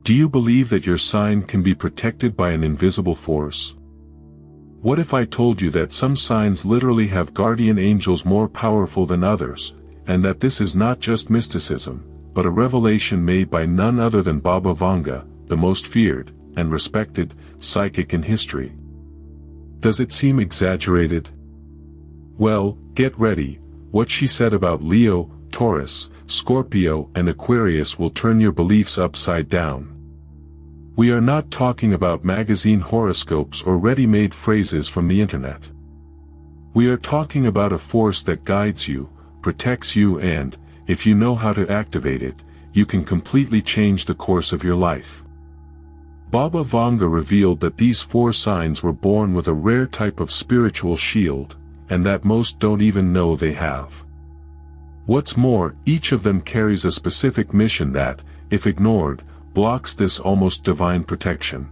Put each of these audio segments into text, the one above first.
Do you believe that your sign can be protected by an invisible force? What if I told you that some signs literally have guardian angels more powerful than others, and that this is not just mysticism, but a revelation made by none other than Baba Vanga, the most feared and respected psychic in history? Does it seem exaggerated? Well, get ready. What she said about Leo, Taurus, Scorpio, and Aquarius will turn your beliefs upside down. We are not talking about magazine horoscopes or ready-made phrases from the internet. We are talking about a force that guides you, protects you, and, if you know how to activate it, you can completely change the course of your life. Baba Vanga revealed that these 4 signs were born with a rare type of spiritual shield, and that most don't even know they have. What's more, each of them carries a specific mission that, if ignored, blocks this almost divine protection.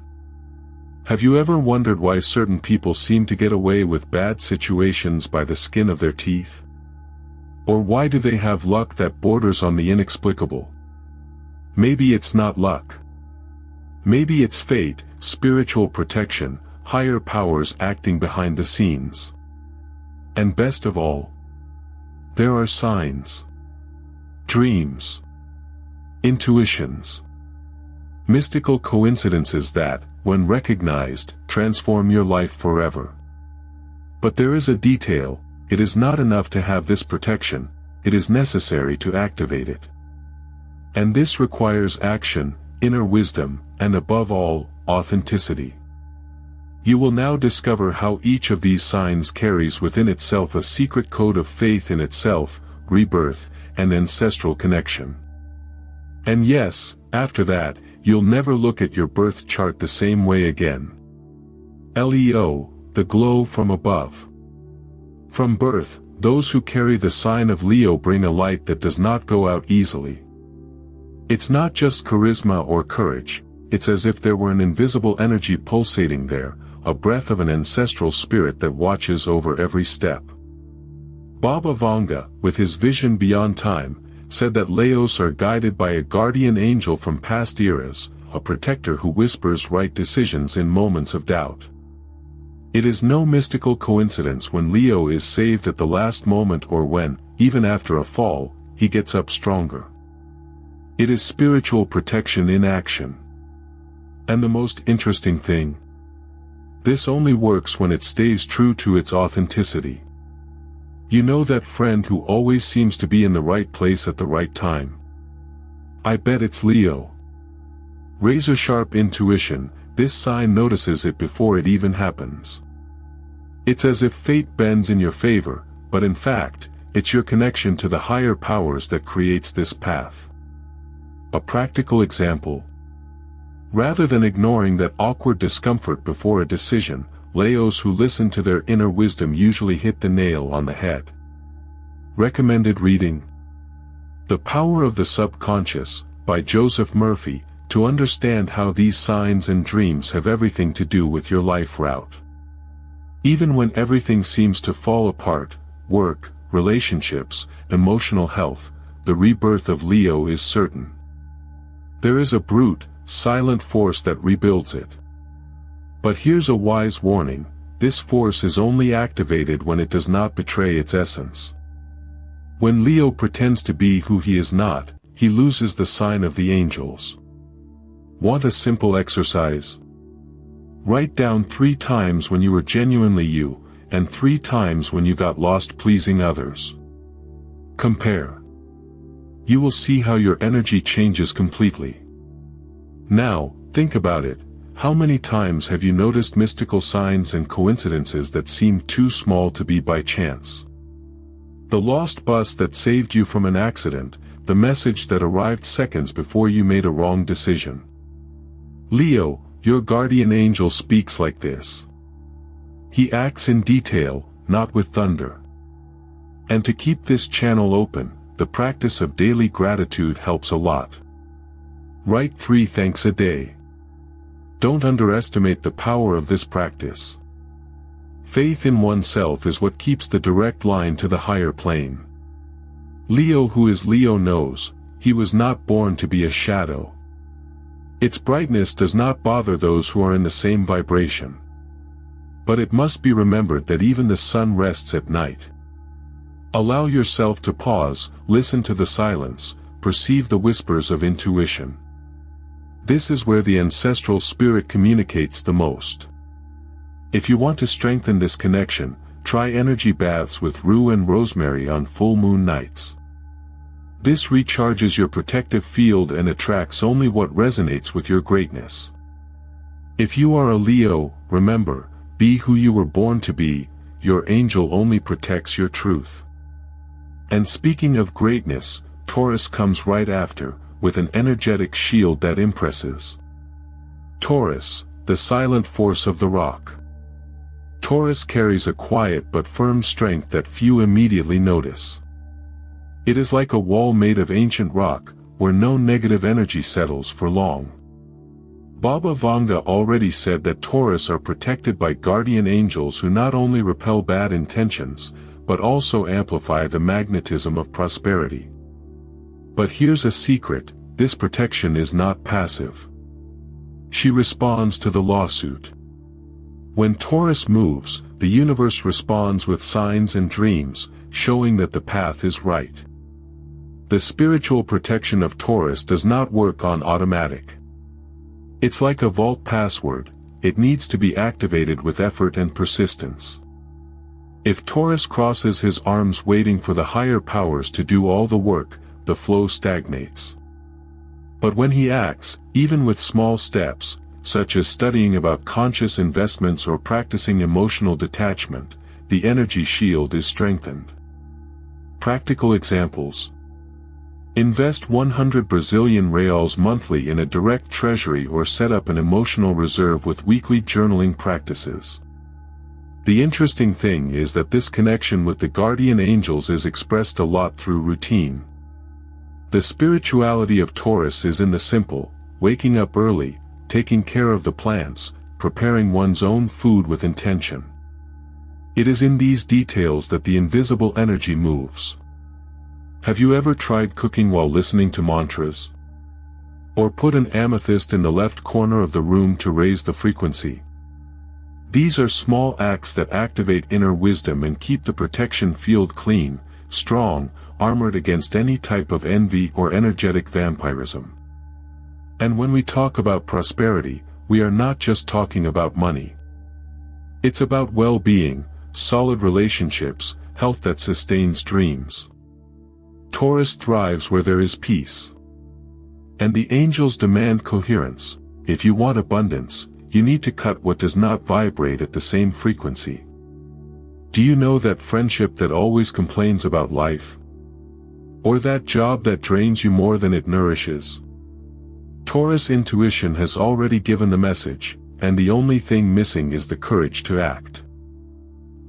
Have you ever wondered why certain people seem to get away with bad situations by the skin of their teeth? Or why do they have luck that borders on the inexplicable? Maybe it's not luck. Maybe it's fate, spiritual protection, higher powers acting behind the scenes. And best of all, there are signs, dreams, intuitions, mystical coincidences that, when recognized, transform your life forever. But there is a detail: it is not enough to have this protection, it is necessary to activate it. And this requires action, inner wisdom, and above all, authenticity. You will now discover how each of these signs carries within itself a secret code of faith in itself, rebirth, and ancestral connection. And yes, after that, you'll never look at your birth chart the same way again. Leo, the glow from above. From birth, those who carry the sign of Leo bring a light that does not go out easily. It's not just charisma or courage, it's as if there were an invisible energy pulsating there, a breath of an ancestral spirit that watches over every step. Baba Vanga, with his vision beyond time, said that Leos are guided by a guardian angel from past eras, a protector who whispers right decisions in moments of doubt. It is no mystical coincidence when Leo is saved at the last moment, or when, even after a fall, he gets up stronger. It is spiritual protection in action. And the most interesting thing? This only works when it stays true to its authenticity. You know that friend who always seems to be in the right place at the right time? I bet it's Leo. Razor-sharp intuition, this sign notices it before it even happens. It's as if fate bends in your favor, but in fact, it's your connection to the higher powers that creates this path. A practical example. Rather than ignoring that awkward discomfort before a decision, Leos who listen to their inner wisdom usually hit the nail on the head. Recommended reading: The Power of the Subconscious, by Joseph Murphy, to understand how these signs and dreams have everything to do with your life route. Even when everything seems to fall apart, work, relationships, emotional health, the rebirth of Leo is certain. There is a brute, silent force that rebuilds it. But here's a wise warning: this force is only activated when it does not betray its essence. When Leo pretends to be who he is not, he loses the sign of the angels. Want a simple exercise? Write down 3 times when you were genuinely you, and 3 times when you got lost pleasing others. Compare. You will see how your energy changes completely. Now, think about it. How many times have you noticed mystical signs and coincidences that seem too small to be by chance? The lost bus that saved you from an accident, the message that arrived seconds before you made a wrong decision. Leo, your guardian angel speaks like this. He acts in detail, not with thunder. And to keep this channel open, the practice of daily gratitude helps a lot. Write 3 thanks a day. Don't underestimate the power of this practice. Faith in oneself is what keeps the direct line to the higher plane. Leo who is Leo knows, he was not born to be a shadow. Its brightness does not bother those who are in the same vibration. But it must be remembered that even the sun rests at night. Allow yourself to pause, listen to the silence, perceive the whispers of intuition. This is where the ancestral spirit communicates the most. If you want to strengthen this connection, try energy baths with rue and rosemary on full moon nights. This recharges your protective field and attracts only what resonates with your greatness. If you are a Leo, remember, be who you were born to be, your angel only protects your truth. And speaking of greatness, Taurus comes right after, with an energetic shield that impresses. Taurus, the silent force of the rock. Taurus carries a quiet but firm strength that few immediately notice. It is like a wall made of ancient rock, where no negative energy settles for long. Baba Vanga already said that Taurus are protected by guardian angels who not only repel bad intentions, but also amplify the magnetism of prosperity. But here's a secret, this protection is not passive. She responds to the lawsuit. When Taurus moves, the universe responds with signs and dreams, showing that the path is right. The spiritual protection of Taurus does not work on automatic. It's like a vault password, it needs to be activated with effort and persistence. If Taurus crosses his arms waiting for the higher powers to do all the work, the flow stagnates. But when he acts, even with small steps, such as studying about conscious investments or practicing emotional detachment, the energy shield is strengthened. Practical examples. Invest 100 Brazilian reals monthly in a direct treasury or set up an emotional reserve with weekly journaling practices. The interesting thing is that this connection with the guardian angels is expressed a lot through routine. The spirituality of Taurus is in the simple, waking up early, taking care of the plants, preparing one's own food with intention. It is in these details that the invisible energy moves. Have you ever tried cooking while listening to mantras? Or put an amethyst in the left corner of the room to raise the frequency? These are small acts that activate inner wisdom and keep the protection field clean, strong, armored against any type of envy or energetic vampirism. And when we talk about prosperity, we are not just talking about money. It's about well-being, solid relationships, health that sustains dreams. Taurus thrives where there is peace. And the angels demand coherence. If you want abundance, you need to cut what does not vibrate at the same frequency. Do you know that friendship that always complains about life? Or that job that drains you more than it nourishes? Taurus intuition has already given the message, and the only thing missing is the courage to act.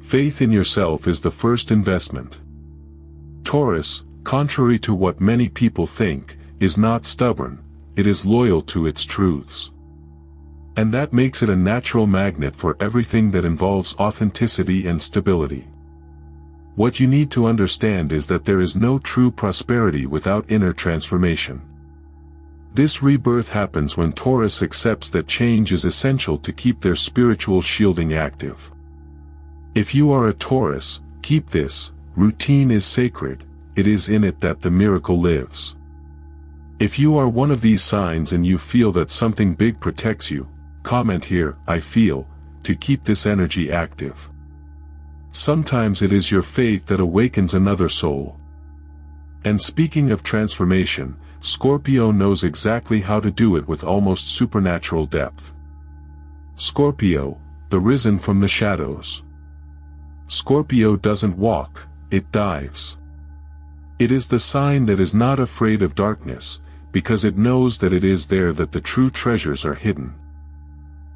Faith in yourself is the first investment. Taurus, contrary to what many people think, is not stubborn, it is loyal to its truths. And that makes it a natural magnet for everything that involves authenticity and stability. What you need to understand is that there is no true prosperity without inner transformation. This rebirth happens when Taurus accepts that change is essential to keep their spiritual shielding active. If you are a Taurus, keep this, routine is sacred, it is in it that the miracle lives. If you are one of these signs and you feel that something big protects you, comment here, I feel, to keep this energy active. Sometimes it is your faith that awakens another soul. And speaking of transformation, Scorpio knows exactly how to do it with almost supernatural depth. Scorpio, the risen from the shadows. Scorpio doesn't walk, it dives. It is the sign that is not afraid of darkness, because it knows that it is there that the true treasures are hidden.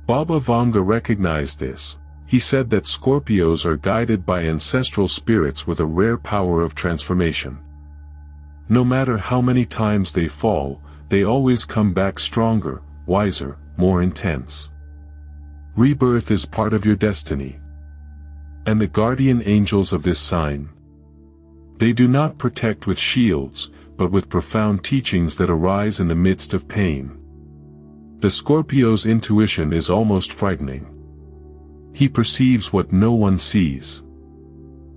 Baba Vanga recognized this. He said that Scorpios are guided by ancestral spirits with a rare power of transformation. No matter how many times they fall, they always come back stronger, wiser, more intense. Rebirth is part of your destiny. And the guardian angels of this sign, they do not protect with shields, but with profound teachings that arise in the midst of pain. The Scorpio's intuition is almost frightening. He perceives what no one sees.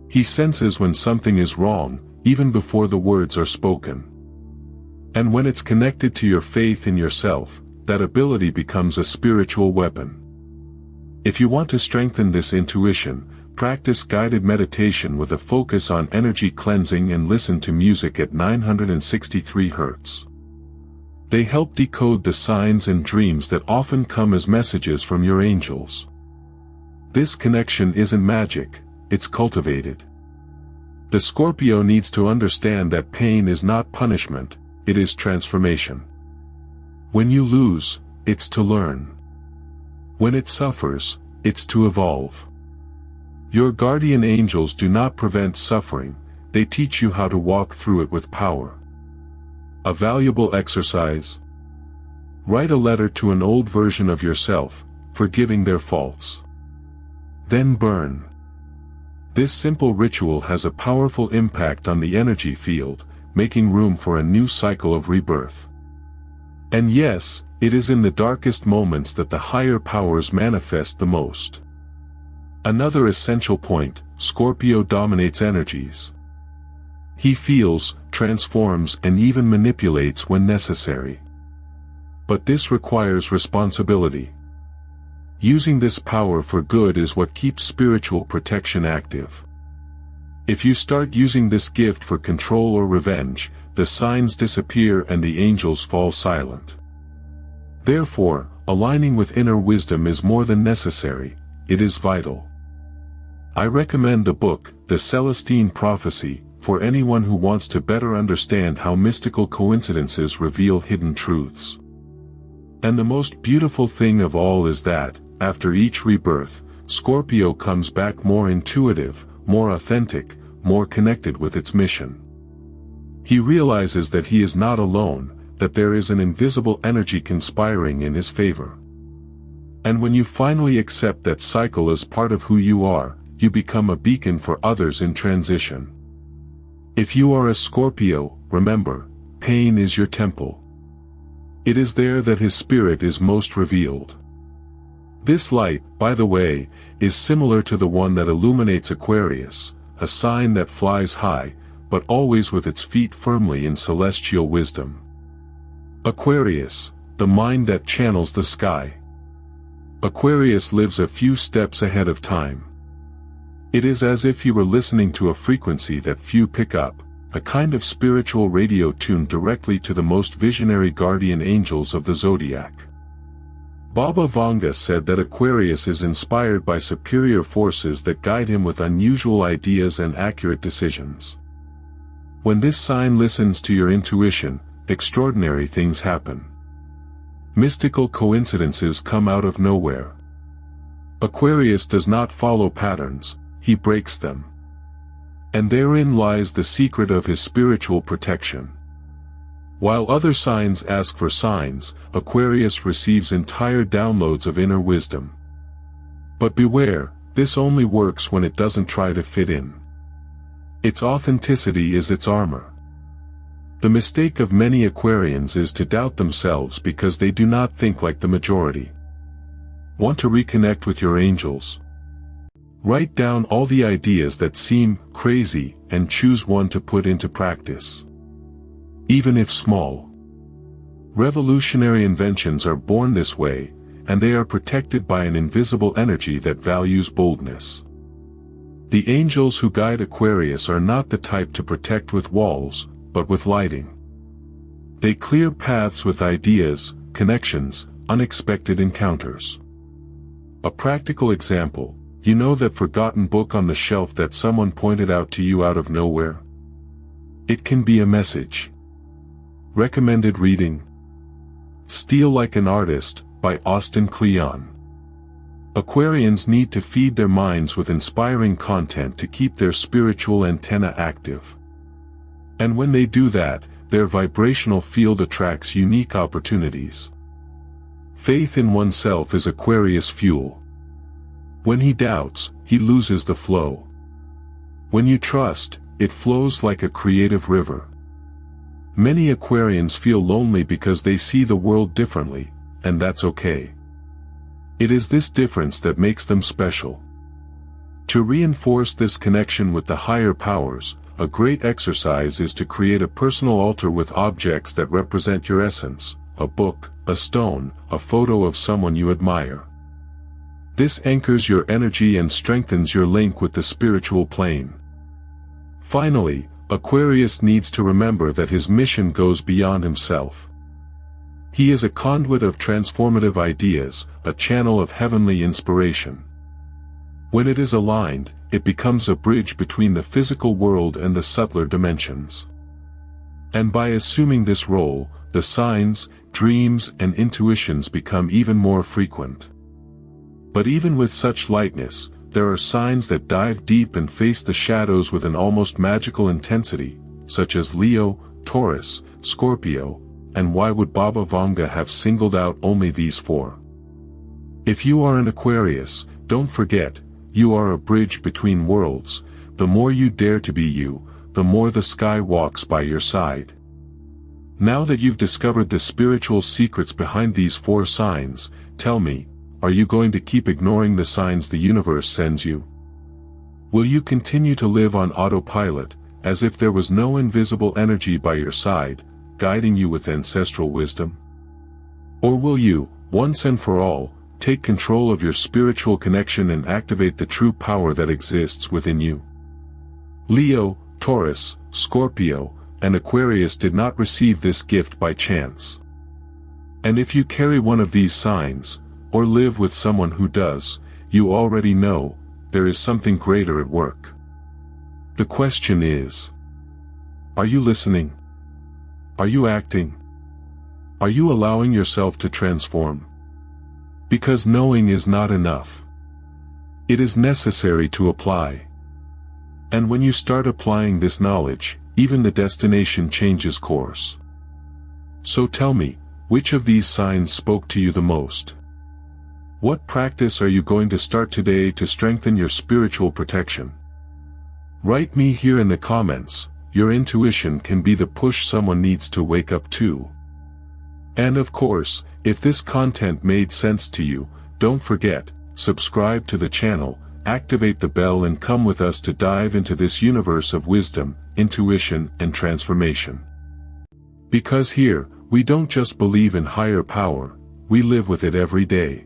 He senses when something is wrong, even before the words are spoken. And when it's connected to your faith in yourself, that ability becomes a spiritual weapon. If you want to strengthen this intuition, practice guided meditation with a focus on energy cleansing and listen to music at 963 Hz. They help decode the signs and dreams that often come as messages from your angels. This connection isn't magic, it's cultivated. The Scorpio needs to understand that pain is not punishment, it is transformation. When you lose, it's to learn. When it suffers, it's to evolve. Your guardian angels do not prevent suffering, they teach you how to walk through it with power. A valuable exercise. Write a letter to an old version of yourself, forgiving their faults. Then burn. This simple ritual has a powerful impact on the energy field, making room for a new cycle of rebirth. And yes, it is in the darkest moments that the higher powers manifest the most. Another essential point, Scorpio dominates energies. He feels, transforms, and even manipulates when necessary. But this requires responsibility. Using this power for good is what keeps spiritual protection active. If you start using this gift for control or revenge, the signs disappear and the angels fall silent. Therefore, aligning with inner wisdom is more than necessary, it is vital. I recommend the book, The Celestine Prophecy, for anyone who wants to better understand how mystical coincidences reveal hidden truths. And the most beautiful thing of all is that, after each rebirth, Scorpio comes back more intuitive, more authentic, more connected with its mission. He realizes that he is not alone, that there is an invisible energy conspiring in his favor. And when you finally accept that cycle as part of who you are, you become a beacon for others in transition. If you are a Scorpio, remember, pain is your temple. It is there that his spirit is most revealed. This light, by the way, is similar to the one that illuminates Aquarius, a sign that flies high, but always with its feet firmly in celestial wisdom. Aquarius, the mind that channels the sky. Aquarius lives a few steps ahead of time. It is as if you were listening to a frequency that few pick up, a kind of spiritual radio tuned directly to the most visionary guardian angels of the Zodiac. Baba Vanga said that Aquarius is inspired by superior forces that guide him with unusual ideas and accurate decisions. When this sign listens to your intuition, extraordinary things happen. Mystical coincidences come out of nowhere. Aquarius does not follow patterns, he breaks them. And therein lies the secret of his spiritual protection. While other signs ask for signs, Aquarius receives entire downloads of inner wisdom. But beware, this only works when it doesn't try to fit in. Its authenticity is its armor. The mistake of many Aquarians is to doubt themselves because they do not think like the majority. Want to reconnect with your angels? Write down all the ideas that seem crazy and choose one to put into practice. Even if small. Revolutionary inventions are born this way, and they are protected by an invisible energy that values boldness. The angels who guide Aquarius are not the type to protect with walls, but with lighting. They clear paths with ideas, connections, unexpected encounters. A practical example. You know that forgotten book on the shelf that someone pointed out to you out of nowhere? It can be a message. Recommended reading: Steal Like an Artist, by Austin Kleon. Aquarians need to feed their minds with inspiring content to keep their spiritual antenna active. And when they do that, their vibrational field attracts unique opportunities. Faith in oneself is Aquarius fuel. When he doubts, he loses the flow. When you trust, it flows like a creative river. Many Aquarians feel lonely because they see the world differently, and that's okay. It is this difference that makes them special. To reinforce this connection with the higher powers, a great exercise is to create a personal altar with objects that represent your essence, a book, a stone, a photo of someone you admire. This anchors your energy and strengthens your link with the spiritual plane. Finally, Aquarius needs to remember that his mission goes beyond himself. He is a conduit of transformative ideas, a channel of heavenly inspiration. When it is aligned, it becomes a bridge between the physical world and the subtler dimensions. And by assuming this role, the signs, dreams, and intuitions become even more frequent. But even with such lightness, there are signs that dive deep and face the shadows with an almost magical intensity, such as Leo, Taurus, Scorpio, and why would Baba Vanga have singled out only these four? If you are an Aquarius, don't forget, you are a bridge between worlds. The more you dare to be you, the more the sky walks by your side. Now that you've discovered the spiritual secrets behind these four signs, tell me, are you going to keep ignoring the signs the universe sends you? Will you continue to live on autopilot, as if there was no invisible energy by your side, guiding you with ancestral wisdom? Or will you, once and for all, take control of your spiritual connection and activate the true power that exists within you? Leo, Taurus, Scorpio, and Aquarius did not receive this gift by chance. And if you carry one of these signs, or live with someone who does, you already know, there is something greater at work. The question is, are you listening? Are you acting? Are you allowing yourself to transform? Because knowing is not enough. It is necessary to apply. And when you start applying this knowledge, even the destination changes course. So tell me, which of these signs spoke to you the most? What practice are you going to start today to strengthen your spiritual protection? Write me here in the comments. Your intuition can be the push someone needs to wake up to. And of course, if this content made sense to you, don't forget, subscribe to the channel, activate the bell and come with us to dive into this universe of wisdom, intuition, and transformation. Because here, we don't just believe in higher power, we live with it every day.